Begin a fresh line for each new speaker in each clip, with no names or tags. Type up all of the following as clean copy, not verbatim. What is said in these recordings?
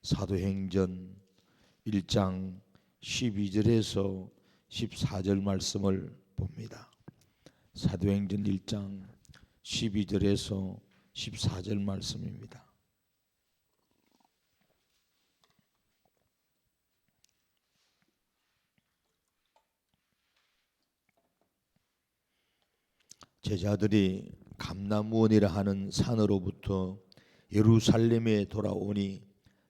사도행전 1장 12절에서 14절 말씀을 봅니다. 사도행전 1장 12절에서 14절 말씀입니다. 제자들이 감람원이라 하는 산으로부터 예루살렘에 돌아오니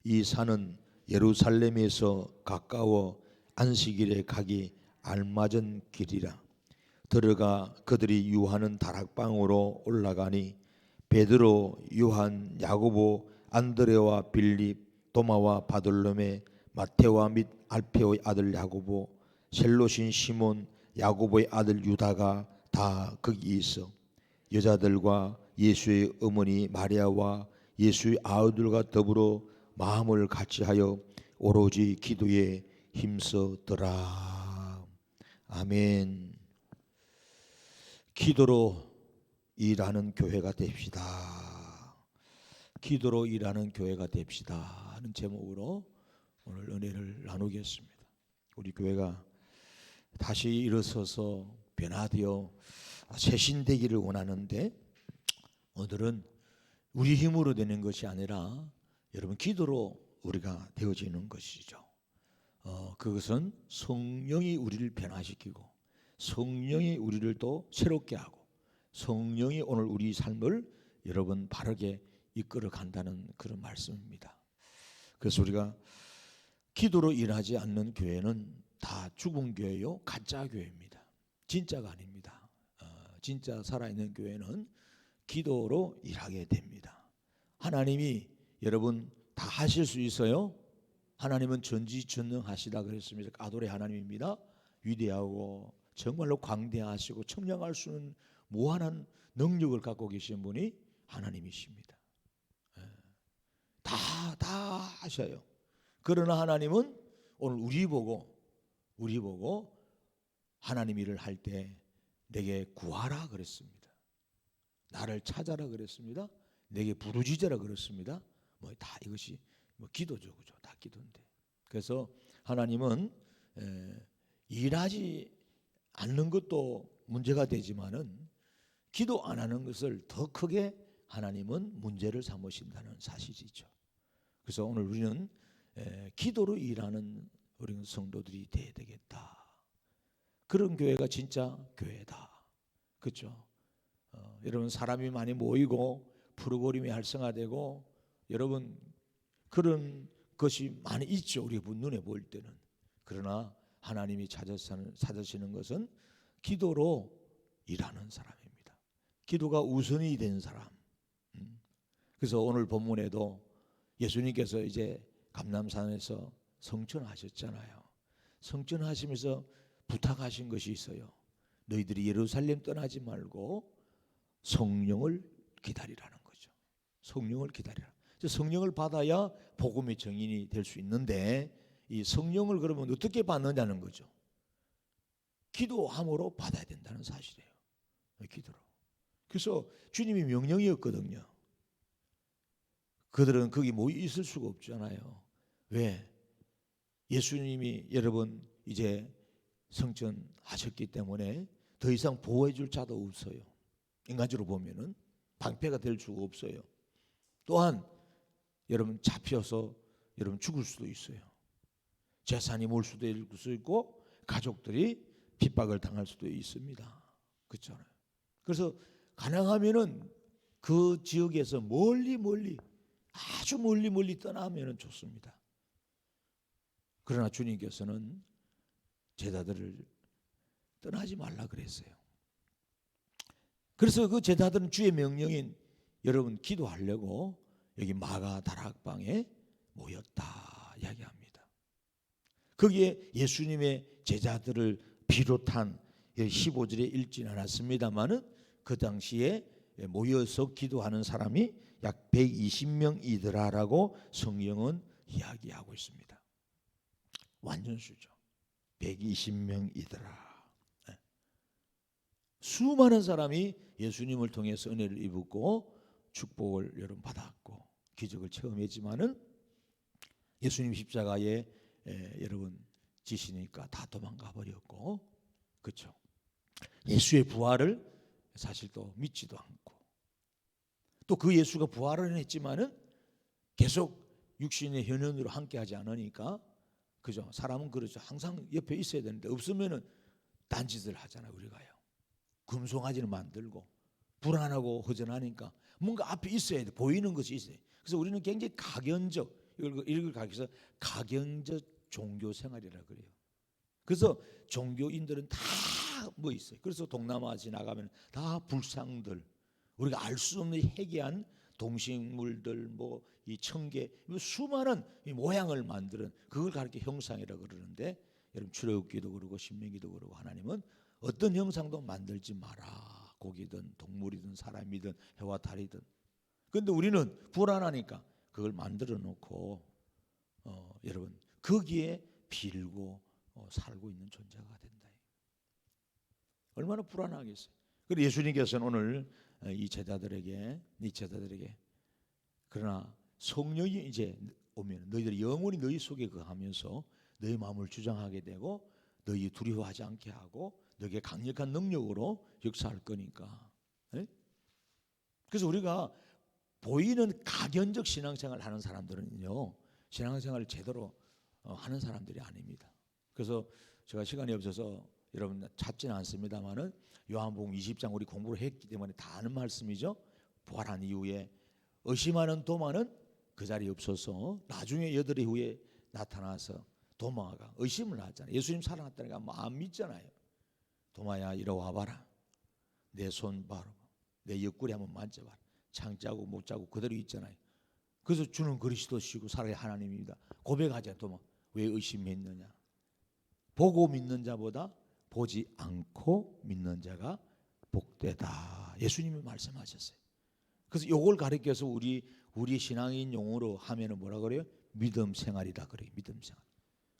이 산은 예루살렘에서 가까워 안식일에 가기 알맞은 길이라. 들어가 그들이 유하는 다락방으로 올라가니 베드로, 요한, 야고보, 안드레와 빌립, 도마와 바돌로메, 마테와 및 알페오의 아들 야고보, 셀로신 시몬, 야고보의 아들 유다가 다 거기 있어 여자들과 예수의 어머니 마리아와 예수의 아우들과 더불어 마음을 같이하여 오로지 기도에 힘쓰더라. 아멘. 기도로 일하는 교회가 됩시다. 기도로 일하는 교회가 됩시다 하는 제목으로 오늘 은혜를 나누겠습니다. 우리 교회가 다시 일어서서 변화되어 새신되기를 원하는데, 오늘은 우리 힘으로 되는 것이 아니라 여러분 기도로 우리가 되어지는 것이죠. 그것은 성령이 우리를 변화시키고 성령이 우리를 또 새롭게 하고 성령이 오늘 우리 삶을 여러분 바르게 이끌어 간다는 그런 말씀입니다. 그래서 우리가 기도로 일하지 않는 교회는 다 죽은 교회요, 가짜 교회입니다. 진짜가 아닙니다. 진짜 살아있는 교회는 기도로 일하게 됩니다. 하나님이 여러분 다 하실 수 있어요. 하나님은 전지전능하시다 그랬습니다. 아도레 하나님입니다. 위대하고 정말로 광대하시고 청량할 수 있는 무한한 능력을 갖고 계신 분이 하나님이십니다. 다 하셔요. 그러나 하나님은 오늘 우리 보고 하나님 일을 할 때 내게 구하라 그랬습니다. 나를 찾아라 그랬습니다. 내게 부르짖으라 그랬습니다. 다 이것이 기도죠, 그죠? 다 기도인데. 그래서 하나님은 일하지 않는 것도 문제가 되지만은 기도 안 하는 것을 더 크게 하나님은 문제를 삼으신다는 사실이죠. 그래서 오늘 우리는 기도로 일하는 우리 성도들이 돼야 되겠다. 그런 교회가 진짜 교회다. 그렇죠? 여러분 사람이 많이 모이고 프로그램이 활성화되고 여러분 그런 것이 많이 있죠. 우리 눈에 보일 때는. 그러나 하나님이 찾으시는 것은 기도로 일하는 사람입니다. 기도가 우선이 된 사람. 그래서 오늘 본문에도 예수님께서 이제 감람산에서 성천하셨잖아요. 성천하시면서 부탁하신 것이 있어요. 너희들이 예루살렘 떠나지 말고 성령을 기다리라는 거죠. 성령을 기다리라. 성령을 받아야 복음의 증인이 될 수 있는데 이 성령을 그러면 어떻게 받느냐는 거죠. 기도함으로 받아야 된다는 사실이에요. 기도로. 그래서 주님이 명령이었거든요. 그들은 거기 모여 있을 수가 없잖아요. 왜? 예수님이 여러분 이제 성천하셨기 때문에 더 이상 보호해 줄 자도 없어요. 인간적으로 보면은 방패가 될 수가 없어요. 또한 여러분 잡혀서 여러분 죽을 수도 있어요. 재산이 몰 수도 있고 가족들이 핍박을 당할 수도 있습니다. 그렇잖아요. 그래서 가능하면은 그 지역에서 멀리 아주 멀리 떠나면은 좋습니다. 그러나 주님께서는 제자들을 떠나지 말라 그랬어요. 그래서 그 제자들은 주의 명령인 여러분 기도하려고 여기 마가 다락방에 모였다 이야기합니다. 거기에 예수님의 제자들을 비롯한 15절에 읽지는 않았습니다만은 그 당시에 모여서 기도하는 사람이 약 120명이더라라고 성경은 이야기하고 있습니다. 완전수죠. 120명이더라. 수많은 사람이 예수님을 통해서 은혜를 입었고 축복을 여러분 받았고 기적을 체험했지만은 예수님 십자가에 여러분 지시니까 다 도망가 버렸고, 그렇죠? 예수의 부활을 사실 또 믿지도 않고, 또 그 예수가 부활을 했지만은 계속 육신의 현현으로 함께하지 않으니까, 그죠? 사람은 그렇죠. 항상 옆에 있어야 되는데 없으면은 딴짓을 하잖아요. 우리가요. 금송아지를 만들고 불안하고 허전하니까 뭔가 앞에 있어야 돼. 보이는 것이 있어요. 그래서 우리는 굉장히 각연적, 이걸 가르쳐서 각연적 종교 생활이라 그래요. 그래서 종교인들은 다 뭐 있어요. 그래서 동남아 지나가면 다 불상들, 우리가 알 수 없는 해괴한 동식물들, 뭐 이 청개, 수많은 이 모양을 만드는, 그걸 가르쳐 형상이라 그러는데, 여러분 출애굽기도 그러고 신명기도 그러고 하나님은 어떤 형상도 만들지 마라. 고기든 동물이든 사람이든 해와 달이든. 그런데 우리는 불안하니까 그걸 만들어 놓고 여러분 거기에 빌고 살고 있는 존재가 된다. 얼마나 불안하겠어요. 그리고 예수님께서는 오늘 이 제자들에게 그러나 성령이 이제 오면 너희들이 영원히 너희 속에 거하면서 너희 마음을 주장하게 되고 너희 두려워하지 않게 하고 너희에게 강력한 능력으로 역사할 거니까. 네? 그래서 우리가 보이는 가견적 신앙생활을 하는 사람들은요, 신앙생활을 제대로 하는 사람들이 아닙니다. 그래서 제가 시간이 없어서 여러분 찾지는 않습니다만은 요한복음 20장 우리 공부를 했기 때문에 다 아는 말씀이죠. 부활한 이후에 의심하는 도마는 그 자리에 없어서 나중에 8일 후에 나타나서 도마가 의심을 하잖아요. 예수님 살아났다니까 뭐 안 믿잖아요. 도마야 이리 와봐라. 내 손 봐라. 내 옆구리 한번 만져봐라. 창자국 못자국 그대로 있잖아요. 그래서 주는 그리스도시고 살아야 하나님입니다. 고백하자. 도마. 왜 의심했느냐. 보고 믿는 자보다 보지 않고 믿는 자가 복되다. 예수님이 말씀하셨어요. 그래서 이걸 가르쳐서 우리 신앙인 용어로 하면은 뭐라 그래요? 믿음 생활이다 그래요. 믿음 생활.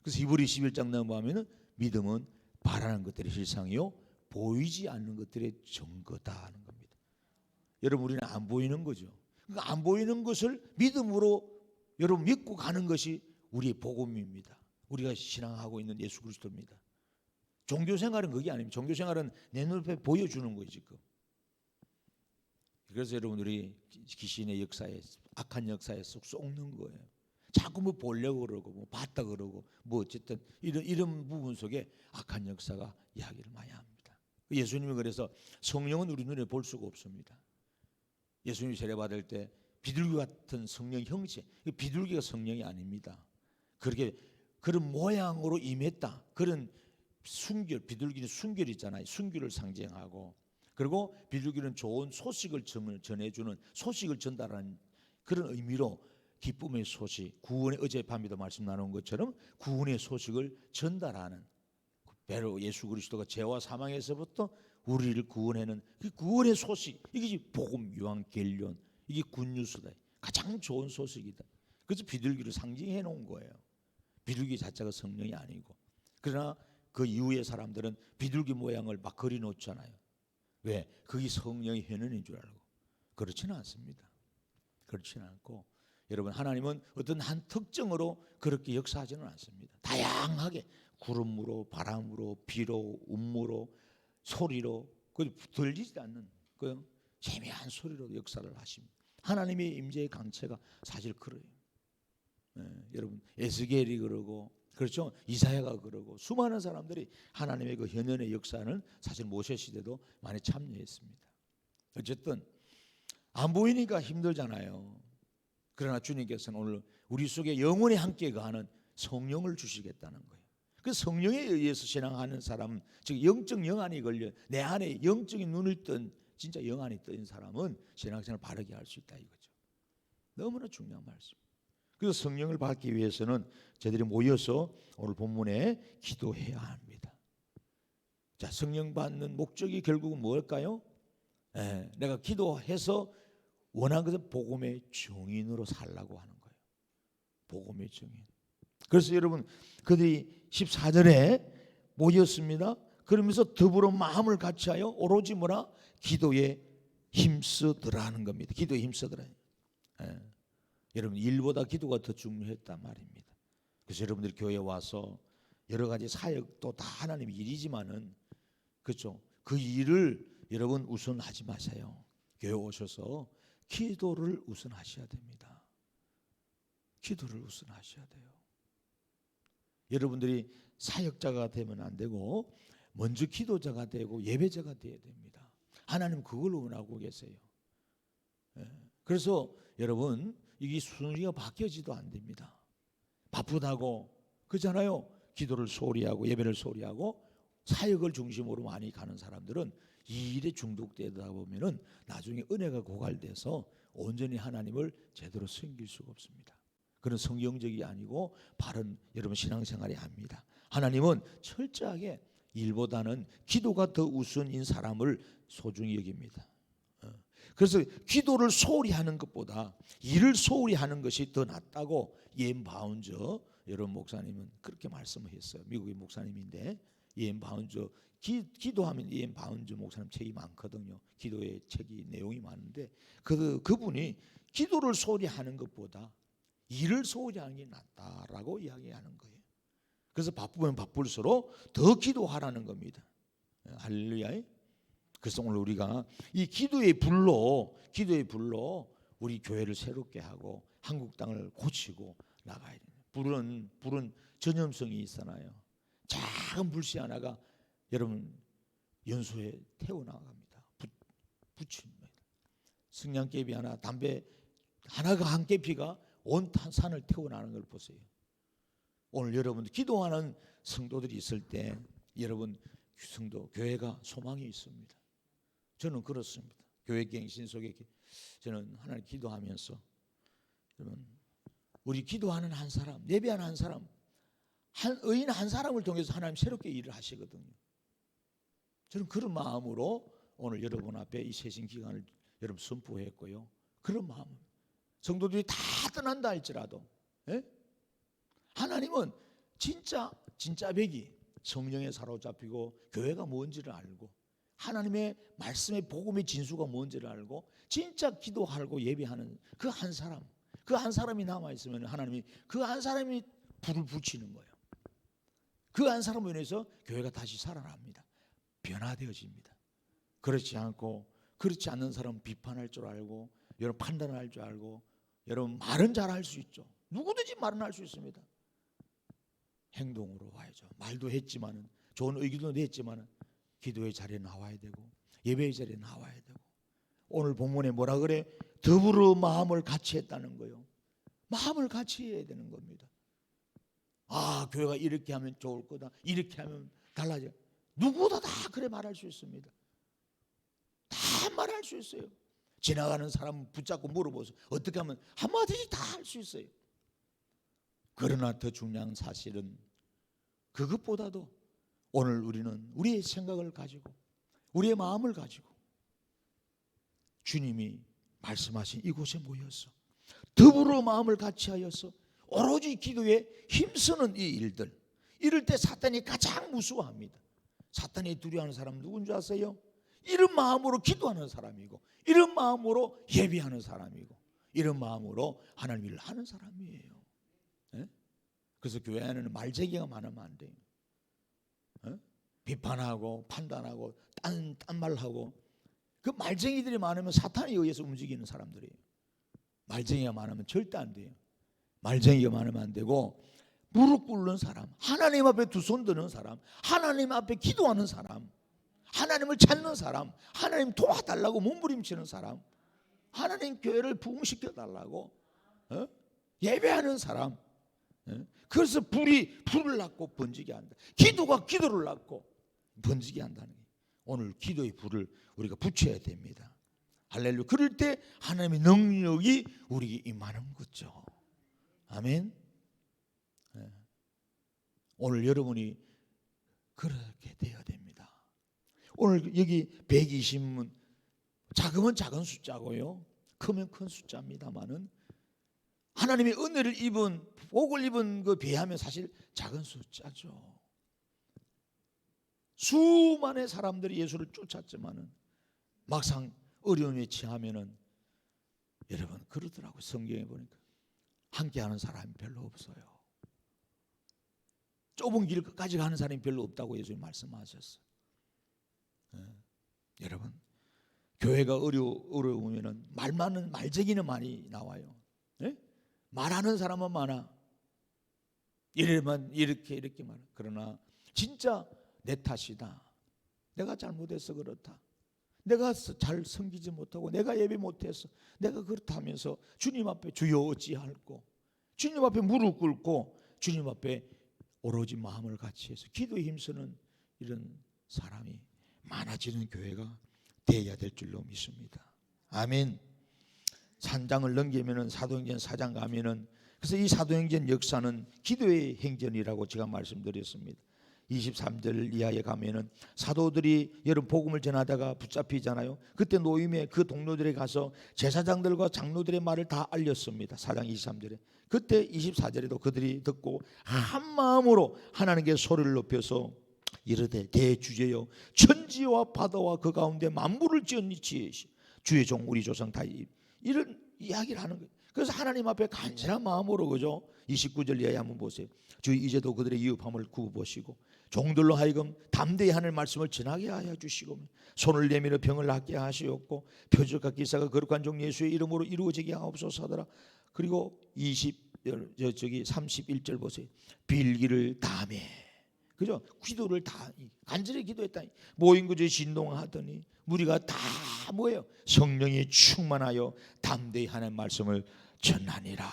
그래서 히브리 11장 넘어가면은 믿음은 바라는 것들의 실상이요 보이지 않는 것들의 증거다 하는 겁니다. 여러분 우리는 안 보이는 거죠. 그러니까 안 보이는 것을 믿음으로 여러분 믿고 가는 것이 우리의 복음입니다. 우리가 신앙하고 있는 예수 그리스도입니다. 종교 생활은 그게 아닙니다. 종교 생활은 내 눈앞에 보여주는 거예요 지금. 그래서 여러분 우리 귀신의 역사에 악한 역사에 쏙 쏙는 거예요. 자꾸 뭐 보려고 그러고 뭐 봤다 그러고 뭐 어쨌든 이런 부분 속에 악한 역사가 이야기를 많이 합니다. 예수님이 그래서 성령은 우리 눈에 볼 수가 없습니다. 예수님이 세례받을 때 비둘기 같은 성령 형체, 비둘기가 성령이 아닙니다. 그렇게 그런 모양으로 임했다. 그런 순결, 비둘기는 순결이잖아요. 순결을 상징하고, 그리고 비둘기는 좋은 소식을 전해주는, 소식을 전달하는 그런 의미로 기쁨의 소식, 구원의, 어젯밤에도 말씀 나눈 것처럼 구원의 소식을 전달하는, 바로 예수 그리스도가 죄와 사망에서부터 우리를 구원하는 그 구원의 소식, 이게 복음, 유한결론, 이게 굿뉴스다. 가장 좋은 소식이다. 그래서 비둘기를 상징해 놓은 거예요. 비둘기 자체가 성령이 아니고. 그러나 그 이후의 사람들은 비둘기 모양을 막 그려놓잖아요. 왜? 그게 성령의 현현인 줄 알고. 그렇지는 않습니다. 그렇지는 않고, 여러분 하나님은 어떤 한 특정으로 그렇게 역사하지는 않습니다. 다양하게 구름으로, 바람으로, 비로, 음모로, 소리로, 그 들리지 않는 그 재미한 소리로 역사를 하십니다. 하나님의 임재의 강체가 사실 그래요. 여러분 에스겔이 그러고, 그렇죠? 이사야가 그러고, 수많은 사람들이 하나님의 그 현현의 역사는 사실 모세 시대도 많이 참여했습니다. 어쨌든 안 보이니까 힘들잖아요. 그러나 주님께서는 오늘 우리 속에 영원히 함께 가는 성령을 주시겠다는 거예요. 그 성령에 의해서 신앙하는 사람, 즉 영적 영안이 걸려 내 안에 영적인 눈을 뜬, 진짜 영안이 뜬 사람은 신앙생활을 바르게 할 수 있다 이거죠. 너무나 중요한 말씀. 그래서 성령을 받기 위해서는 저희들이 모여서 오늘 본문에 기도해야 합니다. 자, 성령 받는 목적이 결국은 뭘까요? 내가 기도해서 원하는 것은 복음의 증인으로 살라고 하는 거예요. 복음의 증인. 그래서 여러분 그들이 14절에 모였습니다. 그러면서 더불어 마음을 같이하여 오로지 뭐라? 기도에 힘쓰더라는 겁니다. 기도에 힘쓰더라. 여러분 일보다 기도가 더 중요했단 말입니다. 그래서 여러분들 교회에 와서 여러 가지 사역도 다 하나님의 일이지만은 그렇죠. 그 일을 여러분 우선하지 마세요. 교회 오셔서 기도를 우선하셔야 됩니다. 기도를 우선하셔야 돼요. 여러분들이 사역자가 되면 안 되고 먼저 기도자가 되고 예배자가 되어야 됩니다. 하나님 그걸 원하고 계세요. 그래서 여러분 이게 순위가 바뀌어지도 안 됩니다. 바쁘다고 그렇잖아요. 기도를 소홀히 하고 예배를 소홀히 하고 사역을 중심으로 많이 가는 사람들은 이 일에 중독되다 보면은 나중에 은혜가 고갈돼서 온전히 하나님을 제대로 섬길 수가 없습니다. 그런 성경적이 아니고 바른 여러분 신앙생활이 아닙니다. 하나님은 철저하게 일보다는 기도가 더 우선인 사람을 소중히 여깁니다. 그래서 기도를 소홀히 하는 것보다 일을 소홀히 하는 것이 더 낫다고 이엠 바운저 여러분 목사님은 그렇게 말씀을 했어요. 미국의 목사님인데 이엠 바운저 기도하면 이엠 바운저 목사님 책이 많거든요. 기도의 책이 내용이 많은데 그분이 기도를 소홀히 하는 것보다 일을 소홀히 하는 게 낫다라고 이야기하는 거예요. 그래서 바쁘면 바쁠수록 더 기도하라는 겁니다. 할렐루야. 그래서 오늘 우리가 이 기도의 불로 우리 교회를 새롭게 하고 한국 땅을 고치고 나가야 돼요. 불은 전염성이 있잖아요. 작은 불씨 하나가 여러분 연소에 태워나갑니다. 붙입니다. 성냥개비 하나, 담배 하나가 한 개피가 온 산을 태워나가는 걸 보세요. 오늘 여러분 기도하는 성도들이 있을 때 여러분 성도 교회가 소망이 있습니다. 저는 그렇습니다. 교회 갱신 속에 저는 하나님 기도하면서 여러분 우리 기도하는 한 사람, 예배하는 한 사람, 한 의인 한 사람을 통해서 하나님 새롭게 일을 하시거든요. 저는 그런 마음으로 오늘 여러분 앞에 이 새신 기간을 여러분 선포했고요. 그런 마음. 성도들이 다 떠난다 할지라도 하나님은 진짜 백이 성령에 사로잡히고 교회가 뭔지를 알고 하나님의 말씀의 복음의 진수가 뭔지를 알고 진짜 기도하고 예배하는 그 한 사람이 남아있으면 하나님이 그 한 사람이 불을 붙이는 거예요. 그 한 사람으로 인해서 교회가 다시 살아납니다. 변화되어집니다. 그렇지 않는 사람은 비판할 줄 알고 여러분 판단할 줄 알고 여러분 말은 잘할 수 있죠. 누구든지 말은 할 수 있습니다. 행동으로 와야죠. 말도 했지만은 좋은 의기도 냈지만은 기도의 자리에 나와야 되고 예배의 자리에 나와야 되고 오늘 본문에 뭐라 그래? 더불어 마음을 같이 했다는 거예요. 마음을 같이 해야 되는 겁니다. 아 교회가 이렇게 하면 좋을 거다. 이렇게 하면 달라져. 누구도 다 그래 말할 수 있습니다. 다 말할 수 있어요. 지나가는 사람 붙잡고 물어보세요. 어떻게 하면 한마디씩 다 할 수 있어요. 그러나 더 중요한 사실은 그것보다도 오늘 우리는 우리의 생각을 가지고 우리의 마음을 가지고 주님이 말씀하신 이곳에 모여서 더불어 마음을 같이 하여서 오로지 기도에 힘쓰는 이 일들 이럴 때 사탄이 가장 무서워합니다. 사탄이 두려워하는 사람은 누군 줄 아세요? 이런 마음으로 기도하는 사람이고 이런 마음으로 예배하는 사람이고 이런 마음으로 하나님 일을 하는 사람이에요. 그래서 교회 안에는 말쟁이가 많으면 안 돼요. 비판하고 판단하고 딴 말하고 그 말쟁이들이 많으면 사탄에 의해서 움직이는 사람들이에요. 말쟁이가 많으면 절대 안 돼요. 말쟁이가 많으면 안 되고 무릎 꿇는 사람, 하나님 앞에 두 손 드는 사람, 하나님 앞에 기도하는 사람, 하나님을 찾는 사람, 하나님 도와달라고 몸부림치는 사람, 하나님 교회를 부흥시켜 달라고 예배하는 사람. 그래서 불을 낳고 번지게 한다. 기도가 기도를 낳고 번지게 한다는 게 오늘 기도의 불을 우리가 붙여야 됩니다. 할렐루야. 그럴 때 하나님의 능력이 우리에게 임하는 거죠. 아멘. 오늘 여러분이 그렇게 되어야 됩니다. 오늘 여기 120문 작으면 작은 숫자고요. 크면 큰 숫자입니다만은 하나님의 은혜를 입은 복을 입은 그 비하면 사실 작은 숫자죠. 수많은 사람들이 예수를 쫓았지만은 막상 어려움에 처하면은 여러분 그러더라고요. 성경에 보니까 함께하는 사람이 별로 없어요. 좁은 길 끝까지 가는 사람이 별로 없다고 예수님 말씀하셨어요. 여러분, 교회가 어려우면은 말쟁이는 많이 나와요. 말하는 사람은 많아. 이래만 이렇게 많아. 그러나 진짜 내 탓이다. 내가 잘못해서 그렇다. 내가 잘 섬기지 못하고 내가 예배 못해서 내가 그렇다면서 주님 앞에 주여 어찌할꼬, 주님 앞에 무릎 꿇고 주님 앞에 오로지 마음을 같이 해서 기도에 힘쓰는 이런 사람이 많아지는 교회가 되어야 될 줄로 믿습니다. 아멘. 3장을 넘기면은 사도행전 4장 가면은, 그래서 이 사도행전 역사는 기도의 행전이라고 제가 말씀드렸습니다. 23절 이하에 가면은 사도들이 여러분 복음을 전하다가 붙잡히잖아요. 그때 노임에 그 동료들에 가서 제사장들과 장로들의 말을 다 알렸습니다. 4장 23절에. 그때 24절에도 그들이 듣고 한 마음으로 하나님께 소리를 높여서 이르되 대주제여 천지와 바다와 그 가운데 만물을 지으시니 주의 종 우리 조상 다 이런 이야기를 하는 거예요. 그래서 하나님 앞에 간절한 마음으로, 그죠? 29절 이하에 한번 보세요. 주 이제도 그들의 위협함을 구보시고 종들로 하여금 담대히 하늘 말씀을 전하게 하여 주시고 손을 내밀어 병을 낫게 하시옵고 표적과 기사가 거룩한 종 예수의 이름으로 이루어지게 하옵소서 하더라. 그리고 31절 보세요. 빌기를 다하며, 그죠? 기도를 다 간절히 기도했다. 모인 곳에 진동하더니 무리가 다 뭐예요? 성령이 충만하여 담대히 하나님 말씀을 전하니라.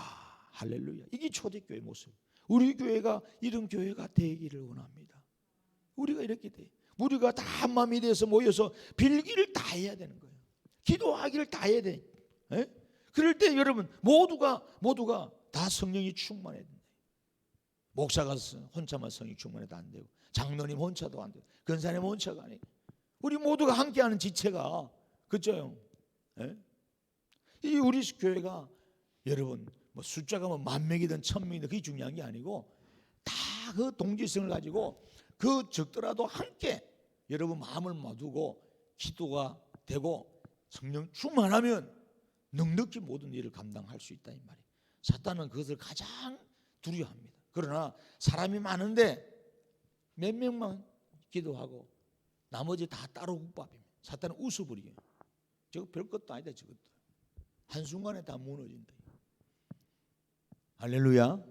할렐루야. 이게 초대교회 모습. 우리 교회가 이런 교회가 되기를 원합니다. 우리가 이렇게 돼. 우리가 다 한마음이 돼서 모여서 빌기를 다 해야 되는 거예요. 기도하기를 다 해야 돼. 에? 그럴 때 여러분 모두가 다 성령이 충만해야 된다. 목사가 혼자만 성령이 충만해도 안 되고, 장로님 혼자도 안 되고, 권사님 혼자가 아니고, 우리 모두가 함께하는 지체가, 그렇죠? 이 우리 교회가 여러분 뭐 숫자가 뭐 10,000명이든 1,000명이든 그게 중요한 게 아니고 다 그 동지성을 가지고 그 적더라도 함께 여러분 마음을 모두고 기도가 되고 성령 충만하면 넉넉히 모든 일을 감당할 수 있다 이 말이에요. 사탄은 그것을 가장 두려워합니다. 그러나 사람이 많은데 몇 명만 기도하고 나머지 다 따로 국밥입니다. 사탄은 웃어버리게. 저거 별것도 아니다. 저것도 한순간에 다 무너진다. 할렐루야.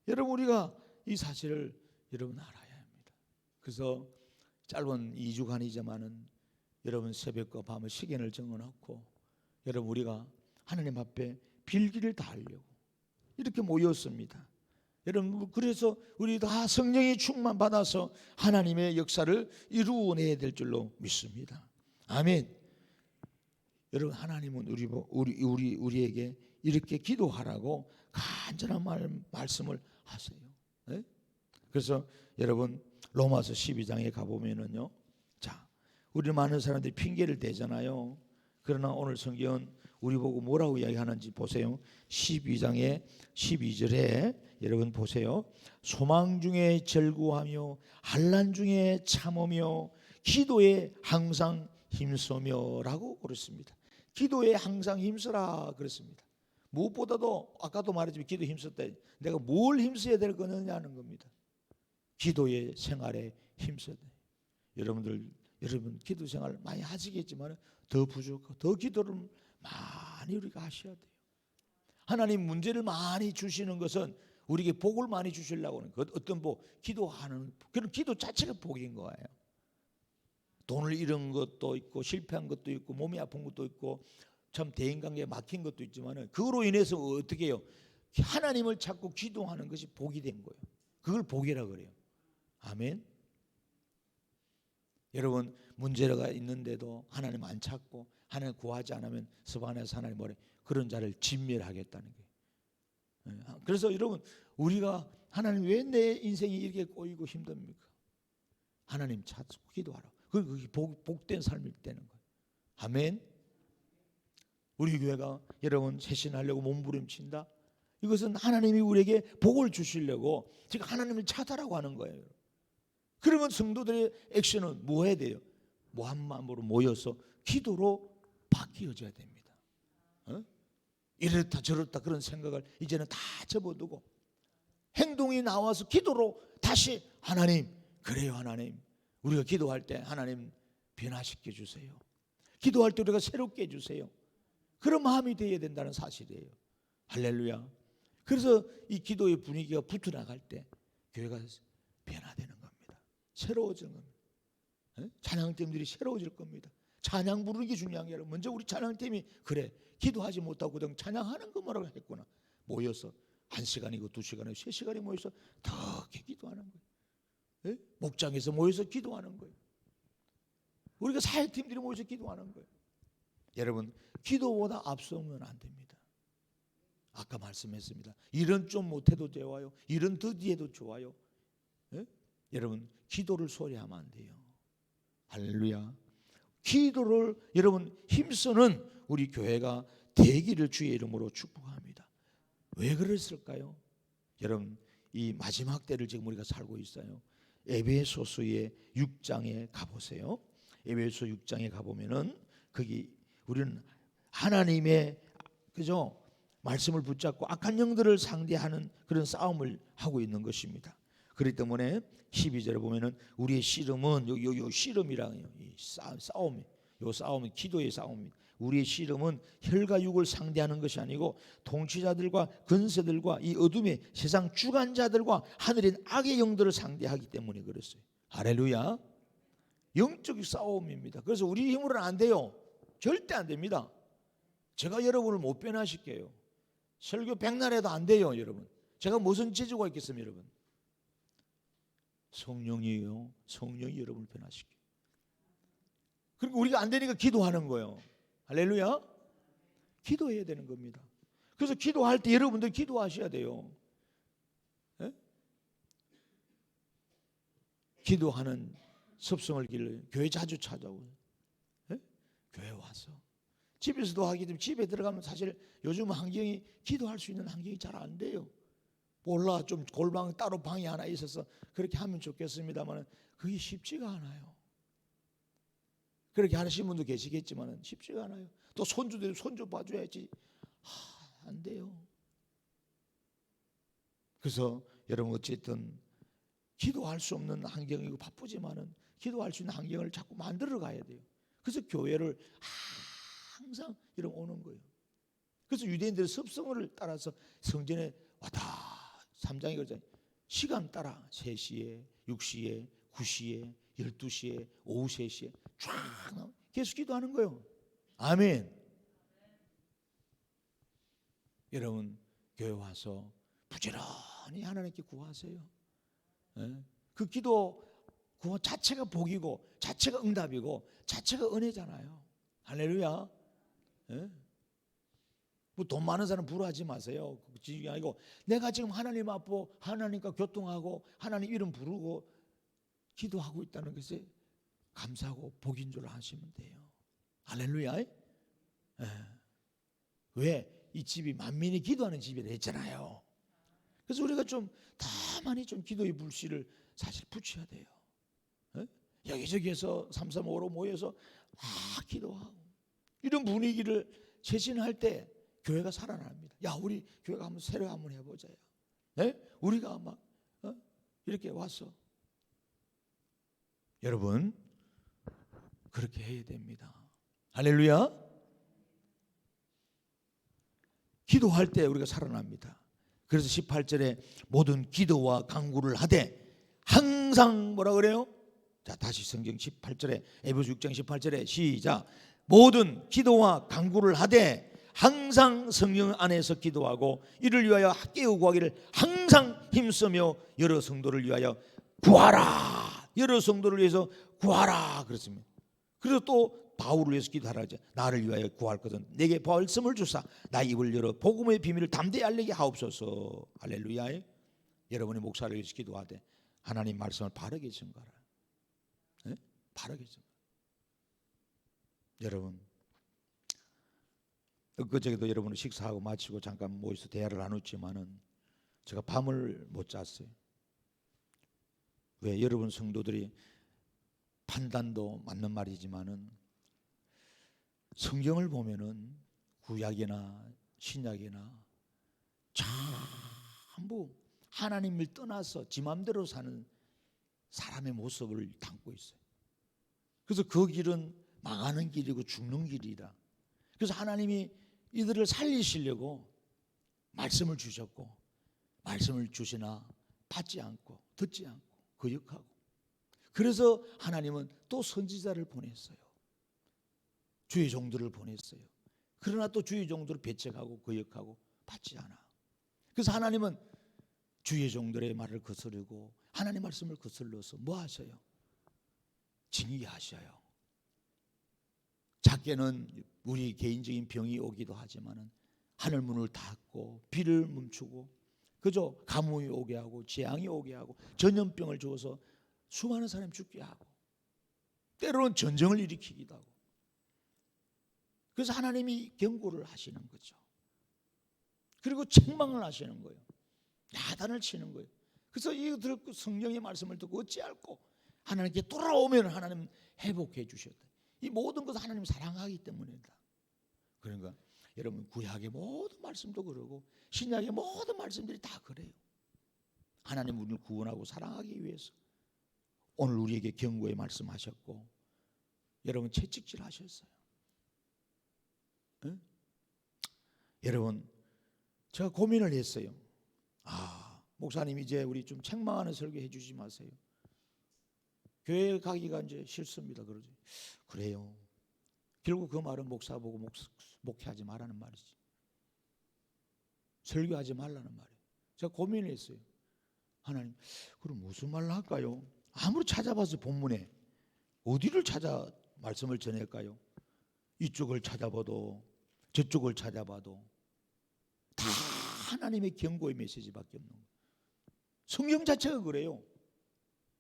여러분 우리가 이 사실을 여러분 알아야 합니다. 그래서 짧은 2주간이지만은 여러분 새벽과 밤을 시간을 정해놓고 여러분 우리가 하나님 앞에 빌기를 다 하려고 이렇게 모였습니다. 여러분 그래서 우리 다 성령의 충만 받아서 하나님의 역사를 이루어내야 될 줄로 믿습니다. 아멘. 여러분 하나님은 우리에게 이렇게 기도하라고 간절한 말씀을 하세요. 네? 그래서 여러분 로마서 12장에 가보면은요, 자 우리 많은 사람들이 핑계를 대잖아요. 그러나 오늘 성경은 우리 보고 뭐라고 이야기하는지 보세요. 12장의 12절에 여러분 보세요. 소망 중에 절구하며 환난 중에 참으며 기도에 항상 힘쓰며라고 그랬습니다. 기도에 항상 힘쓰라 그랬습니다. 무엇보다도 아까도 말했지만 기도에 힘썼다. 내가 뭘 힘써야 될 거냐는 겁니다. 기도의 생활에 힘써야 돼. 여러분 기도 생활 많이 하시겠지만 더 부족하고 더 기도를 많이 우리가 하셔야 돼요. 하나님 문제를 많이 주시는 것은 우리에게 복을 많이 주시려고 하는 것. 어떤 복? 기도하는 그런 기도 자체가 복인 거예요. 돈을 잃은 것도 있고 실패한 것도 있고 몸이 아픈 것도 있고 참 대인관계에 막힌 것도 있지만 그로 인해서 어떻게 해요? 하나님을 찾고 기도하는 것이 복이 된 거예요. 그걸 복이라 그래요. 아멘. 여러분 문제가 있는데도 하나님 안 찾고 하나님 구하지 않으면 섭안에서 하나님 뭐래? 그런 자를 진멸하겠다는 거예요. 그래서 여러분 우리가 하나님 왜 내 인생이 이렇게 꼬이고 힘듭니까? 하나님 찾고 기도하라. 그게 복된 삶이 되는 거예요. 아멘. 우리 교회가 여러분 새신하려고 몸부림친다. 이것은 하나님이 우리에게 복을 주시려고 지금 하나님을 찾아라고 하는 거예요. 그러면 성도들의 액션은 뭐 해야 돼요? 한 마음으로 모여서 기도로 바뀌어져야 됩니다. 이렇다 저렇다 그런 생각을 이제는 다 접어두고 행동이 나와서 기도로 다시 하나님, 그래요 하나님, 우리가 기도할 때 하나님 변화시켜 주세요. 기도할 때 우리가 새롭게 해주세요. 그런 마음이 되어야 된다는 사실이에요. 할렐루야. 그래서 이 기도의 분위기가 붙어나갈 때 교회가 변화되는 겁니다. 새로워지는 겁니다. 찬양팀들이 새로워질 겁니다. 찬양 부르는 게 중요한 게 아니라 먼저 우리 찬양팀이 그래 기도하지 못하고 그냥 찬양하는 것만 했구나. 모여서 1시간이고 2시간이고 3시간이 모여서 더 기도하는 거예요. 목장에서 모여서 기도하는 거예요. 우리가 사역팀들이 모여서 기도하는 거예요. 여러분, 기도보다 앞서면 안 됩니다. 아까 말씀했습니다. 일은 좀 못해도 좋아요. 일은 더디해도 좋아요. 여러분, 기도를 소홀히하면 안 돼요. 할렐루야. 기도를 여러분 힘쓰는 우리 교회가 되기를 주의 이름으로 축복합니다. 왜 그랬을까요? 여러분, 이 마지막 때를 지금 우리가 살고 있어요. 에베소서의 6장에 가보세요. 에베소 6장에 가보면은 거기 우리는 하나님의 그죠 말씀을 붙잡고 악한 영들을 상대하는 그런 싸움을 하고 있는 것입니다. 그렇기 때문에 12절에 보면은 우리의 씨름은 요 씨름이랑요, 싸움, 요 싸움은 기도의 싸움입니다. 우리의 씨름은 혈과 육을 상대하는 것이 아니고 통치자들과 권세들과 이 어둠의 세상 주관자들과 하늘의 악의 영들을 상대하기 때문에 그랬어요. 할렐루야. 영적 싸움입니다. 그래서 우리 힘으로는 안 돼요. 절대 안 됩니다. 제가 여러분을 못 변화시켜요. 설교 백날 해도 안 돼요. 여러분, 제가 무슨 재주가 있겠습니까? 여러분, 성령이에요. 성령이 여러분을 변화시켜요. 그러니까 우리가 안 되니까 기도하는 거예요. 할렐루야. 기도해야 되는 겁니다. 그래서 기도할 때 여러분들 기도하셔야 돼요. 에? 기도하는 습성을 길러요. 교회 자주 찾아오고 교회 와서 집에서도 하기 때문에 집에 들어가면 사실 요즘 환경이 기도할 수 있는 환경이 잘 안 돼요. 몰라, 좀 골방 따로 방이 하나 있어서 그렇게 하면 좋겠습니다만 그게 쉽지가 않아요. 그렇게 하시는 분도 계시겠지만 쉽지가 않아요. 또 손주들 손주 봐줘야지. 안 돼요. 그래서 여러분 어쨌든 기도할 수 없는 환경이고 바쁘지만은 기도할 수 있는 환경을 자꾸 만들어 가야 돼요. 그래서 교회를 항상 이런 오는 거예요. 그래서 유대인들의 습성을 따라서 성전에 왔다 3장에 그러잖아요. 시간 따라 3시에 6시에 9시에 12시에 오후 3시에 쫙 계속 기도하는 거예요. 아멘. 여러분 교회 와서 부지런히 하나님께 구하세요. 그 기도 구원 자체가 복이고 자체가 응답이고 자체가 은혜잖아요. 할렐루야. 뭐 돈 많은 사람 부러워하지 마세요. 그게 아니고 내가 지금 하나님 앞에 하나님과 교통하고 하나님 이름 부르고 기도하고 있다는 것에 감사하고 복인 줄 아시면 돼요. 할렐루야. 왜? 이 집이 만민이 기도하는 집이라 했잖아요. 그래서 우리가 좀 다만히 좀 기도의 불씨를 사실 붙여야 돼요. 여기저기에서 335로 모여서 기도하고 이런 분위기를 제신할 때 교회가 살아납니다. 야, 우리 교회가 한번 새로 한번 해보자요. 우리가 막 이렇게 와서 여러분 그렇게 해야 됩니다. 할렐루야. 기도할 때 우리가 살아납니다. 그래서 18절에 모든 기도와 간구를 하되 항상 뭐라 그래요? 자, 다시 성경 18절에 에베소 6장 18절에 시작. 모든 기도와 간구를 하되 항상 성령 안에서 기도하고 이를 위하여 깨어 구하기를 항상 힘쓰며 여러 성도를 위하여 구하라. 여러 성도를 위해서 구하라 그렇습니다. 그래서 또 바울을 위해서 기도하라 하죠. 나를 위하여 구할 것은 내게 말씀을 주사 나 입을 열어 복음의 비밀을 담대히 알리게 하옵소서. 할렐루야. 여러분이 목사를 위해서 기도하되 하나님 말씀을 바르게 전가라. 바르게 전가라. 여러분 엊그저께도 여러분은 식사하고 마치고 잠깐 모여서 대화를 나눴지만은 제가 밤을 못 잤어요. 왜? 여러분 성도들이 판단도 맞는 말이지만은 성경을 보면은 구약이나 신약이나 전부 하나님을 떠나서 지 맘대로 사는 사람의 모습을 담고 있어요. 그래서 그 길은 망하는 길이고 죽는 길이라. 그래서 하나님이 이들을 살리시려고 말씀을 주셨고, 말씀을 주시나 받지 않고 듣지 않고 거역하고, 그래서 하나님은 또 선지자를 보냈어요. 주의 종들을 보냈어요. 그러나 또 주의 종들을 배척하고 거역하고 받지 않아. 그래서 하나님은 주의 종들의 말을 거스르고 하나님 말씀을 거슬러서 뭐 하셔요? 징계하셔요. 작게는 우리 개인적인 병이 오기도 하지만은 하늘 문을 닫고 비를 멈추고 그저 가뭄이 오게 하고 재앙이 오게 하고 전염병을 주어서 수많은 사람이 죽게 하고 때로는 전쟁을 일으키기도 하고. 그래서 하나님이 경고를 하시는 거죠. 그리고 책망을 하시는 거예요. 야단을 치는 거예요. 그래서 이들 성령의 말씀을 듣고 어찌할꼬 하나님께 돌아오면 하나님 회복해 주셨다. 이 모든 것은 하나님 사랑하기 때문이다. 그러니까 여러분 구약의 모든 말씀도 그러고 신약의 모든 말씀들이 다 그래요. 하나님 우리를 구원하고 사랑하기 위해서 오늘 우리에게 경고의 말씀하셨고 여러분 채찍질 하셨어요. 응? 여러분 제가 고민을 했어요. 목사님 이제 우리 좀 책망하는 설교해 주지 마세요. 교회 가기가 이제 싫습니다. 그러지. 그래요. 결국 그 말은 목사 보고 목회하지 말라는 말이지. 설교하지 말라는 말이에요. 제가 고민을 했어요. 하나님, 그럼 무슨 말을 할까요? 아무리 찾아봐서 본문에 어디를 찾아 말씀을 전할까요? 이쪽을 찾아봐도 저쪽을 찾아봐도 다 하나님의 경고의 메시지밖에 없는 거예요. 성경 자체가 그래요.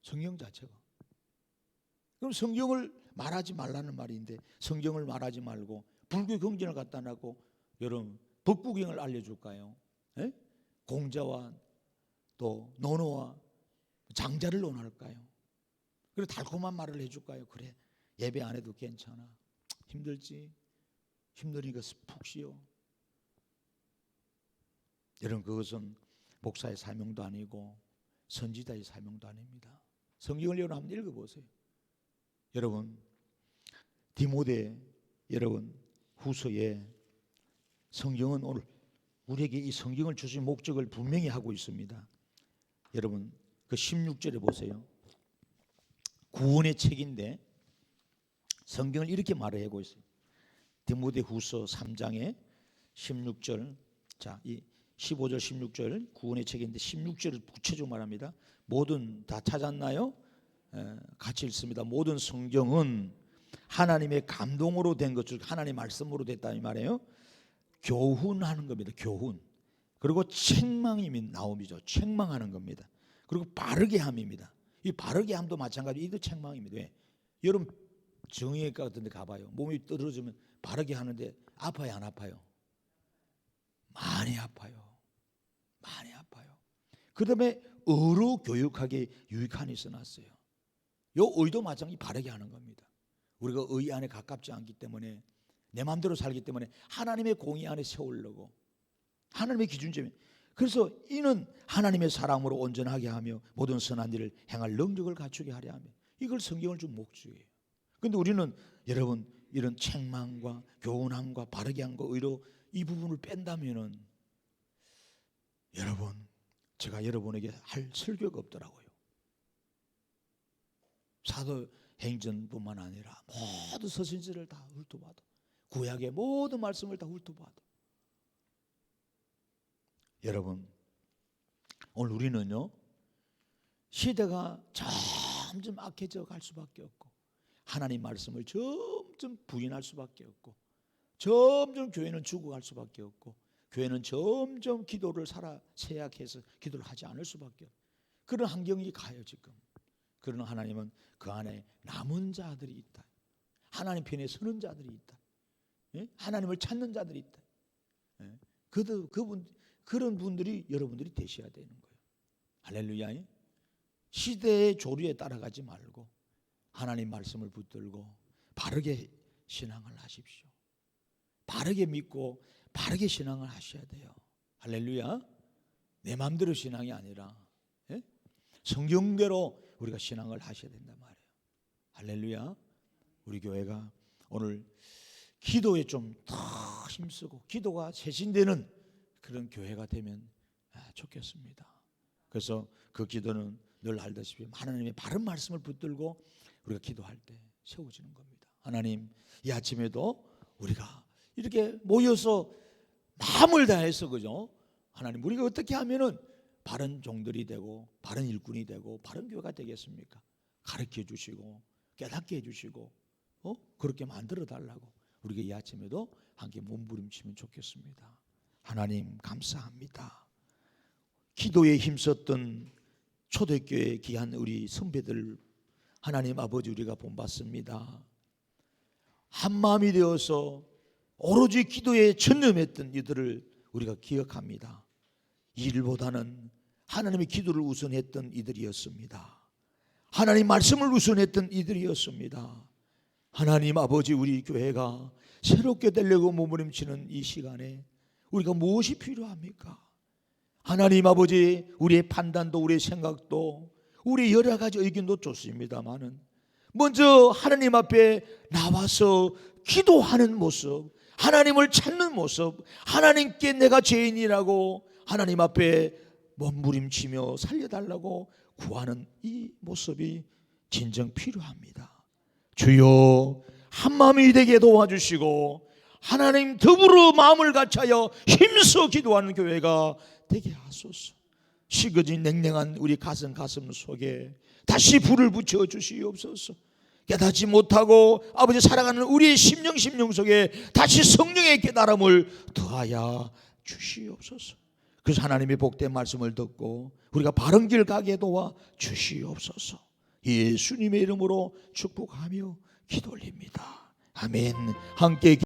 성경 자체가. 그럼 성경을 말하지 말라는 말인데 성경을 말하지 말고 불교 경전을 갖다 놔고 여러분 법구경을 알려줄까요? 에? 공자와 또 논어와 장자를 논할까요? 그리고 달콤한 말을 해줄까요? 그래 예배 안 해도 괜찮아. 힘들지? 힘드니까 푹 쉬어. 여러분 그것은 목사의 사명도 아니고 선지자의 사명도 아닙니다. 성경을 여러분 한번 읽어보세요. 여러분 디모데 여러분 후서에 성경은 오늘 우리에게 이 성경을 주신 목적을 분명히 하고 있습니다. 여러분 그 16절에 보세요. 구원의 책인데 성경을 이렇게 말하고 있어요. 디모데 후서 3장에 16절 자, 이 15절 16절 구원의 책인데 16절을 구체적으로 말합니다. 모든 다 찾았나요? 같이 읽습니다. 모든 성경은 하나님의 감동으로 된 것 중 하나님의 말씀으로 됐다 이 말이에요. 교훈하는 겁니다. 교훈. 그리고 책망이 나옴이죠. 책망하는 겁니다. 그리고 바르게 함입니다. 이 바르게 함도 마찬가지로 이도 책망입니다. 왜? 여러분 정형외과 같은 데 가봐요. 몸이 떨어지면 바르게 하는데 아파요 안 아파요? 많이 아파요. 많이 아파요. 그 다음에 의로 교육하게 유익한이 써놨어요. 요 의도 마찬가지 바르게 하는 겁니다. 우리가 의 안에 가깝지 않기 때문에 내 마음대로 살기 때문에 하나님의 공의 안에 세우려고 하나님의 기준점이 그래서 이는 하나님의 사랑으로 온전하게 하며 모든 선한 일을 행할 능력을 갖추게 하려 하며 이걸 성경을 준 목적이에요. 그런데 우리는 여러분 이런 책망과 교훈함과 바르게 함과 의로 이 부분을 뺀다면은 여러분 제가 여러분에게 할 설교가 없더라고요. 사도행전뿐만 아니라 모든 서신서를 다 훑어봐도 구약의 모든 말씀을 다 훑어봐도 여러분 오늘 우리는요 시대가 점점 악해져 갈 수밖에 없고 하나님 말씀을 점점 부인할 수밖에 없고 점점 교회는 죽어갈 수밖에 없고 교회는 점점 기도를 세약해서 기도를 하지 않을 수밖에 없고 그런 환경이 가요 지금. 그러나 하나님은 그 안에 남은 자들이 있다. 하나님 편에 서는 자들이 있다. 예? 하나님을 찾는 자들이 있다. 예? 그런 분들이 여러분들이 되셔야 되는 거예요. 할렐루야. 시대의 조류에 따라가지 말고 하나님 말씀을 붙들고 바르게 신앙을 하십시오. 바르게 믿고 바르게 신앙을 하셔야 돼요. 할렐루야. 내 마음대로 신앙이 아니라 성경대로 우리가 신앙을 하셔야 된단 말이에요. 할렐루야. 우리 교회가 오늘 기도에 좀 더 힘쓰고 기도가 쇄신되는 그런 교회가 되면 좋겠습니다. 그래서 그 기도는 늘 알다시피 하나님의 바른 말씀을 붙들고 우리가 기도할 때 세워지는 겁니다. 하나님, 이 아침에도 우리가 이렇게 모여서 마음을 다해서, 그죠? 하나님, 우리가 어떻게 하면은 바른 종들이 되고 바른 일꾼이 되고 바른 교회가 되겠습니까? 가르쳐 주시고 깨닫게 해주시고 그렇게 만들어 달라고 우리가 이 아침에도 함께 몸부림치면 좋겠습니다. 하나님, 감사합니다. 기도에 힘썼던 초대교회 귀한 우리 선배들, 하나님 아버지, 우리가 본받습니다. 한마음이 되어서 오로지 기도에 전념했던 이들을 우리가 기억합니다. 이 일보다는 하나님의 기도를 우선했던 이들이었습니다. 하나님 말씀을 우선했던 이들이었습니다. 하나님 아버지, 우리 교회가 새롭게 되려고 몸부림치는 이 시간에 우리가 무엇이 필요합니까? 하나님 아버지, 우리의 판단도 우리의 생각도 우리 여러 가지 의견도 좋습니다만은 먼저 하나님 앞에 나와서 기도하는 모습, 하나님을 찾는 모습, 하나님께 내가 죄인이라고 하나님 앞에 몸부림치며 살려달라고 구하는 이 모습이 진정 필요합니다. 주여, 한마음이 되게 도와주시고 하나님 더불어 마음을 같이하여 힘써 기도하는 교회가 되게 하소서. 식어진 냉랭한 우리 가슴 속에 다시 불을 붙여 주시옵소서. 깨닫지 못하고 아버지 살아가는 우리의 심령 속에 다시 성령의 깨달음을 더하여 주시옵소서. 그래서 하나님의 복된 말씀을 듣고 우리가 바른 길 가게 도와 주시옵소서. 예수님의 이름으로 축복하며 기도 올립니다. 아멘. 함께